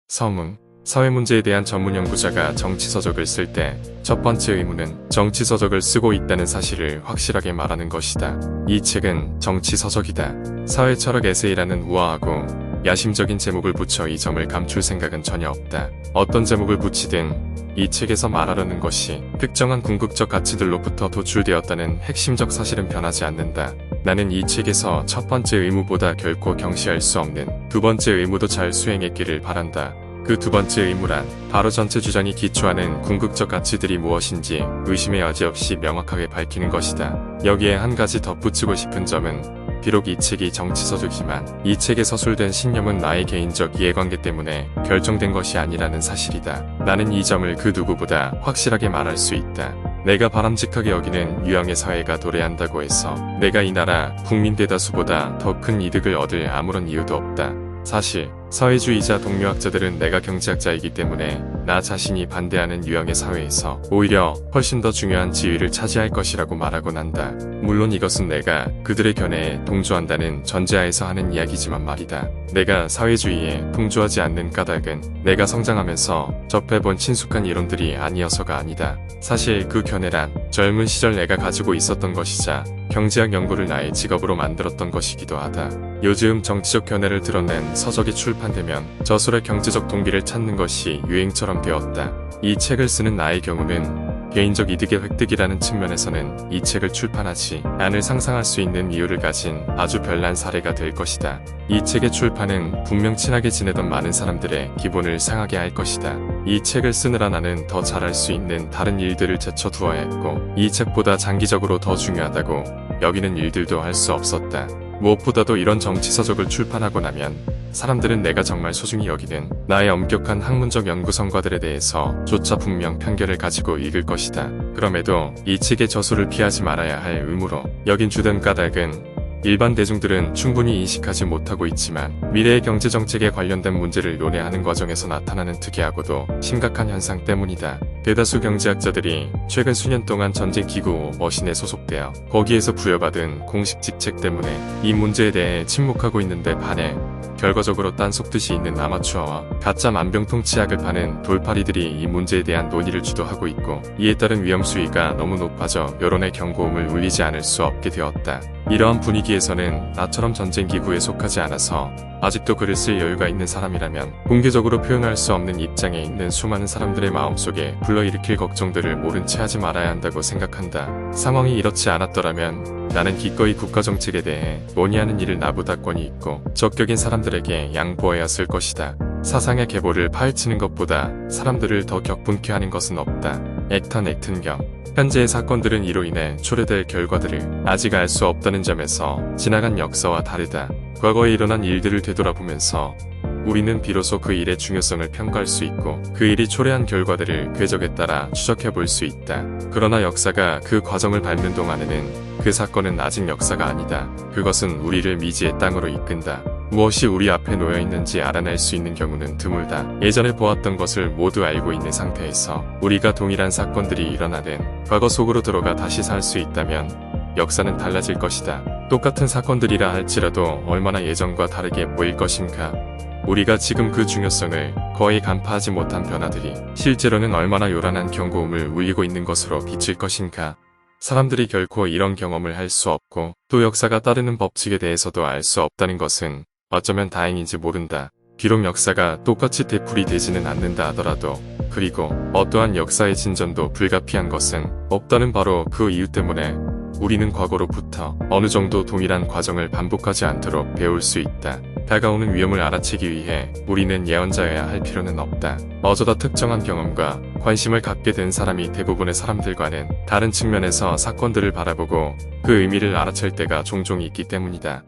서문, 사회 문제에 대한 전문 연구자가 정치서적을 쓸 때 첫 번째 의무는 정치서적을 쓰고 있다는 사실을 확실하게 말하는 것이다. 이 책은 정치서적이다. 사회철학 에세이라는 우아하고 야심적인 제목을 붙여 이 점을 감출 생각은 전혀 없다. 어떤 제목을 붙이든 이 책에서 말하려는 것이 특정한 궁극적 가치들로부터 도출되었다는 핵심적 사실은 변하지 않는다. 나는 이 책에서 첫 번째 의무보다 결코 경시할 수 없는 두 번째 의무도 잘 수행했기를 바란다. 그 두 번째 의무란 바로 전체 주장이 기초하는 궁극적 가치들이 무엇인지 의심의 여지 없이 명확하게 밝히는 것이다. 여기에 한 가지 덧붙이고 싶은 점은 비록 이 책이 정치서적이지만 이 책에 서술된 신념은 나의 개인적 이해관계 때문에 결정된 것이 아니라는 사실이다. 나는 이 점을 그 누구보다 확실하게 말할 수 있다. 내가 바람직하게 여기는 유형의 사회가 도래한다고 해서 내가 이 나라 국민 대다수보다 더 큰 이득을 얻을 아무런 이유도 없다. 사실 사회주의자 동료학자들은 내가 경제학자이기 때문에 나 자신이 반대하는 유형의 사회에서 오히려 훨씬 더 중요한 지위를 차지할 것이라고 말하곤 한다. 물론 이것은 내가 그들의 견해에 동조한다는 전제하에서 하는 이야기지만 말이다. 내가 사회주의에 풍조하지 않는 까닭은 내가 성장하면서 접해본 친숙한 이론들이 아니어서가 아니다. 사실 그 견해란 젊은 시절 내가 가지고 있었던 것이자 경제학 연구를 나의 직업으로 만들었던 것이기도 하다. 요즘 정치적 견해를 드러낸 서적이 출판되면 저술의 경제적 동기를 찾는 것이 유행처럼 되었다. 이 책을 쓰는 나의 경우는 개인적 이득의 획득이라는 측면에서는 이 책을 출판하지 않을 상상할 수 있는 이유를 가진 아주 별난 사례가 될 것이다. 이 책의 출판은 분명 친하게 지내던 많은 사람들의 기분을 상하게 할 것이다. 이 책을 쓰느라 나는 더 잘할 수 있는 다른 일들을 제쳐두어야 했고 이 책보다 장기적으로 더 중요하다고 여기는 일들도 할 수 없었다. 무엇보다도 이런 정치서적을 출판하고 나면 사람들은 내가 정말 소중히 여기는 나의 엄격한 학문적 연구 성과들에 대해서 조차 분명 편견을 가지고 읽을 것이다. 그럼에도 이 책의 저술을 피하지 말아야 할 의무로 여긴 주된 까닭은 일반 대중들은 충분히 인식하지 못하고 있지만 미래의 경제정책에 관련된 문제를 논의하는 과정에서 나타나는 특이하고도 심각한 현상 때문이다. 대다수 경제학자들이 최근 수년 동안 전쟁기구 머신에 소속되어 거기에서 부여받은 공식 직책 때문에 이 문제에 대해 침묵하고 있는데 반해 결과적으로 딴속뜻이 있는 아마추어와 가짜 만병통치약을 파는 돌팔이들이 이 문제에 대한 논의를 주도하고 있고 이에 따른 위험수위가 너무 높아져 여론의 경고음을 울리지 않을 수 없게 되었다. 이러한 분위기에서는 나처럼 전쟁기구에 속하지 않아서 아직도 글을 쓸 여유가 있는 사람이라면 공개적으로 표현할 수 없는 입장에 있는 수많은 사람들의 마음속에 불러일으킬 걱정들을 모른 채 하지 말아야 한다고 생각한다. 상황이 이렇지 않았더라면 나는 기꺼이 국가정책에 대해 논의하는 일을 나보다 권위 있고 적격인 사람들에게 양보하였을 것이다. 사상의 계보를 파헤치는 것보다 사람들을 더 격분케 하는 것은 없다. 액턴 액튼경 현재의 사건들은 이로 인해 초래될 결과들을 아직 알 수 없다는 점에서 지나간 역사와 다르다. 과거에 일어난 일들을 되돌아보면서 우리는 비로소 그 일의 중요성을 평가할 수 있고 그 일이 초래한 결과들을 궤적에 따라 추적해 볼 수 있다. 그러나 역사가 그 과정을 밟는 동안에는 그 사건은 아직 역사가 아니다. 그것은 우리를 미지의 땅으로 이끈다. 무엇이 우리 앞에 놓여 있는지 알아낼 수 있는 경우는 드물다. 예전에 보았던 것을 모두 알고 있는 상태에서 우리가 동일한 사건들이 일어나는 과거 속으로 들어가 다시 살 수 있다면 역사는 달라질 것이다. 똑같은 사건들이라 할지라도 얼마나 예전과 다르게 보일 것인가. 우리가 지금 그 중요성을 거의 간파하지 못한 변화들이 실제로는 얼마나 요란한 경고음을 울리고 있는 것으로 비칠 것인가. 사람들이 결코 이런 경험을 할 수 없고 또 역사가 따르는 법칙에 대해서도 알 수 없다는 것은 어쩌면 다행인지 모른다. 비록 역사가 똑같이 되풀이 되지는 않는다 하더라도 그리고 어떠한 역사의 진전도 불가피한 것은 없다는 바로 그 이유 때문에 우리는 과거로부터 어느 정도 동일한 과정을 반복하지 않도록 배울 수 있다. 다가오는 위험을 알아채기 위해 우리는 예언자여야 할 필요는 없다. 어쩌다 특정한 경험과 관심을 갖게 된 사람이 대부분의 사람들과는 다른 측면에서 사건들을 바라보고 그 의미를 알아챌 때가 종종 있기 때문이다.